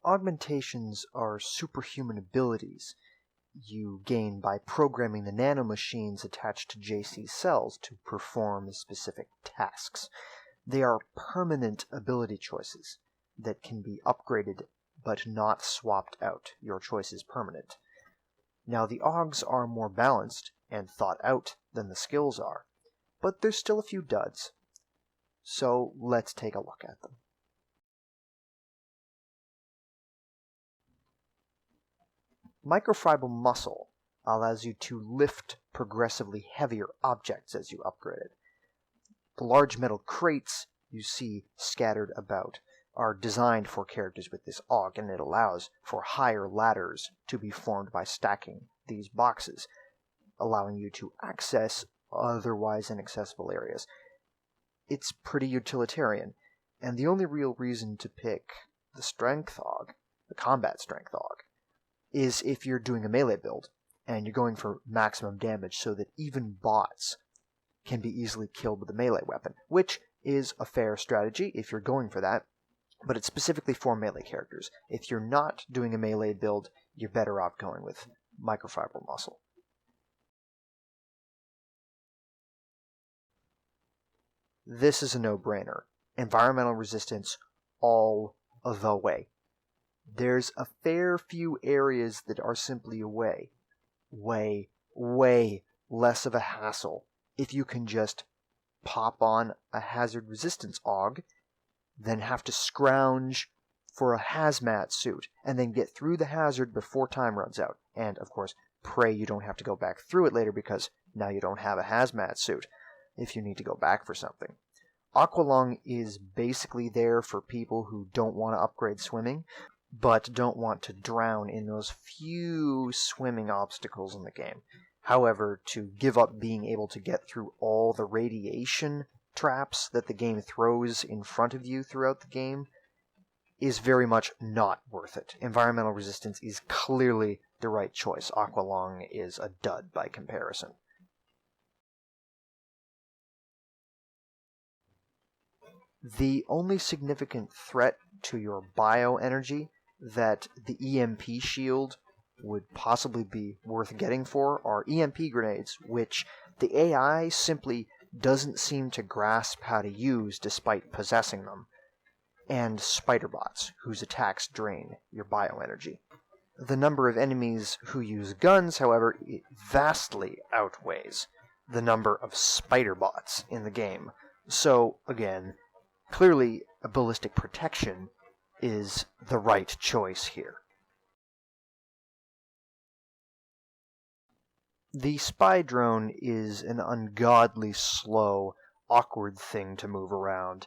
Augmentations are superhuman abilities you gain by programming the nanomachines attached to JC cells to perform specific tasks. They are permanent ability choices that can be upgraded but not swapped out. Your choice is permanent. Now, the augs are more balanced and thought out than the skills are, but there's still a few duds. So let's take a look at them. Microfiber muscle allows you to lift progressively heavier objects as you upgrade it. The large metal crates you see scattered about are designed for characters with this aug, and it allows for higher ladders to be formed by stacking these boxes, allowing you to access otherwise inaccessible areas. It's pretty utilitarian, and the only real reason to pick the strength aug, the combat strength aug, is if you're doing a melee build and you're going for maximum damage so that even bots can be easily killed with a melee weapon, which is a fair strategy if you're going for that, but it's specifically for melee characters. If you're not doing a melee build, you're better off going with microfiber muscle. This is a no-brainer. Environmental resistance all the way. There's a fair few areas that are simply way less of a hassle if you can just pop on a hazard resistance aug, then have to scrounge for a hazmat suit, and then get through the hazard before time runs out. And, of course, pray you don't have to go back through it later because now you don't have a hazmat suit if you need to go back for something. Aqualung is basically there for people who don't want to upgrade swimming, but don't want to drown in those few swimming obstacles in the game. However, to give up being able to get through all the radiation traps that the game throws in front of you throughout the game is very much not worth it. Environmental resistance is clearly the right choice. Aqualung is a dud by comparison. The only significant threat to your bioenergy that the EMP shield would possibly be worth getting for are EMP grenades, which the AI simply doesn't seem to grasp how to use despite possessing them, and spider bots, whose attacks drain your bioenergy. The number of enemies who use guns, however, vastly outweighs the number of spider bots in the game. So, again, clearly a ballistic protection is the right choice here. The spy drone is an ungodly slow, awkward thing to move around,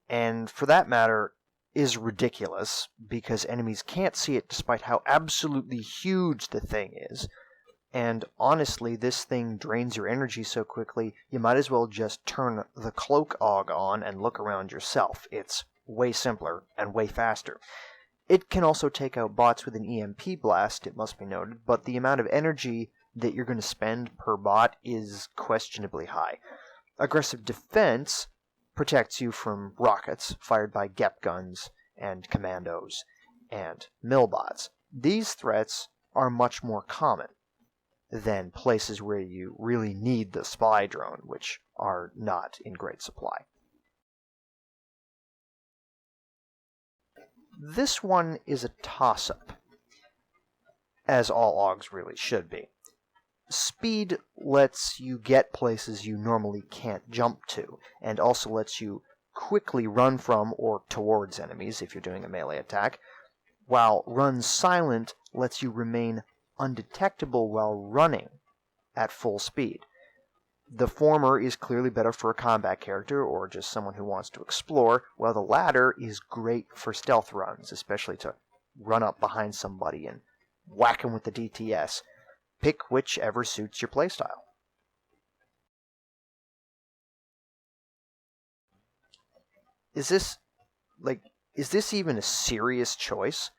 and for that matter is ridiculous because enemies can't see it despite how absolutely huge the thing is. And honestly, this thing drains your energy so quickly, you might as well just turn the cloak aug on and look around yourself. It's way simpler and way faster. It can also take out bots with an EMP blast, it must be noted, but the amount of energy that you're going to spend per bot is questionably high. Aggressive defense protects you from rockets fired by GEP guns and commandos and millbots. These threats are much more common than places where you really need the spy drone, which are not in great supply. This one is a toss-up, as all augs really should be. Speed lets you get places you normally can't jump to, and also lets you quickly run from or towards enemies if you're doing a melee attack, while Run Silent lets you remain undetectable while running at full speed. The former is clearly better for a combat character or just someone who wants to explore, while the latter is great for stealth runs, especially to run up behind somebody and whack them with the DTS. Pick whichever suits your playstyle. Is this even a serious choice?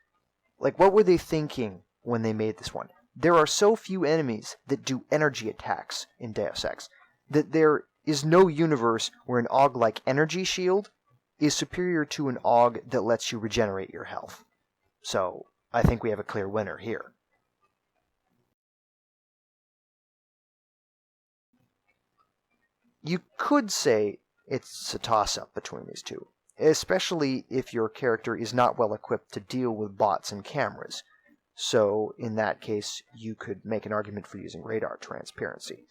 Like, what were they thinking when they made this one? There are so few enemies that do energy attacks in Deus Ex that there is no universe where an aug like Energy Shield is superior to an aug that lets you regenerate your health. So I think we have a clear winner here. You could say it's a toss-up between these two, especially if your character is not well equipped to deal with bots and cameras. So in that case, you could make an argument for using radar transparency.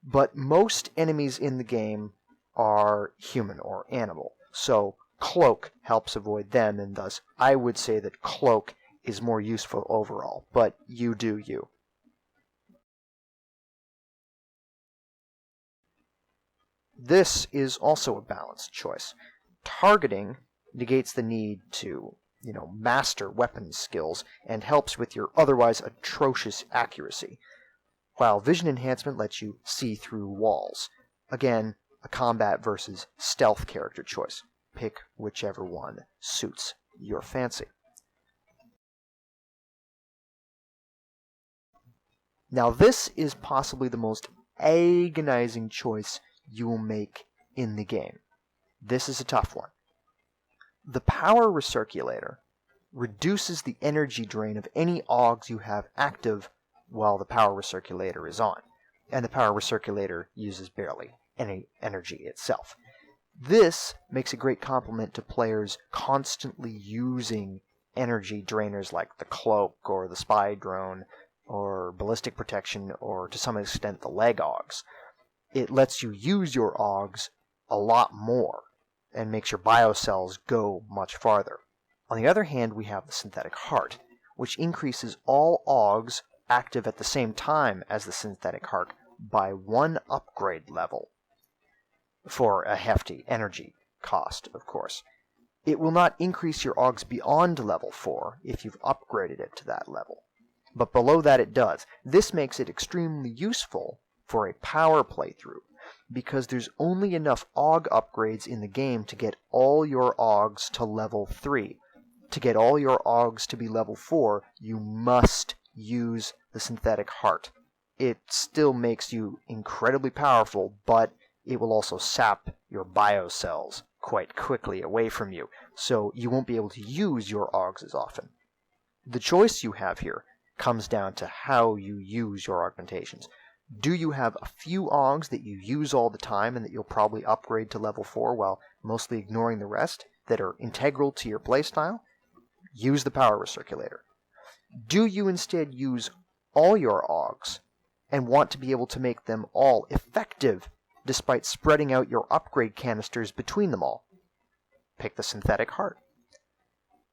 But most enemies in the game are human or animal, so Cloak helps avoid them, and thus I would say that Cloak is more useful overall, but you do you. This is also a balanced choice. Targeting negates the need to, master weapons skills and helps with your otherwise atrocious accuracy, while vision enhancement lets you see through walls. Again, a combat versus stealth character choice. Pick whichever one suits your fancy. Now this is possibly the most agonizing choice you will make in the game. This is a tough one. The power recirculator reduces the energy drain of any augs you have active while the power recirculator is on, and the power recirculator uses barely any energy itself. This makes a great complement to players constantly using energy drainers like the cloak or the spy drone or ballistic protection or to some extent the leg augs. It lets you use your augs a lot more and makes your biocells go much farther. On the other hand, we have the synthetic heart, which increases all augs active at the same time as the synthetic heart by 1 upgrade level, for a hefty energy cost, of course. It will not increase your augs beyond level 4 if you've upgraded it to that level, but below that it does. This makes it extremely useful for a power playthrough, because there's only enough aug upgrades in the game to get all your augs to level 3. To get all your augs to be level 4, you must use the synthetic heart. It still makes you incredibly powerful, but it will also sap your biocells quite quickly away from you, so you won't be able to use your augs as often. The choice you have here comes down to how you use your augmentations. Do you have a few augs that you use all the time and that you'll probably upgrade to level 4 while mostly ignoring the rest that are integral to your playstyle? Use the power recirculator. Do you instead use all your augs and want to be able to make them all effective despite spreading out your upgrade canisters between them all? Pick the synthetic heart.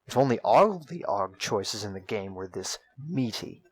If only all the aug choices in the game were this meaty,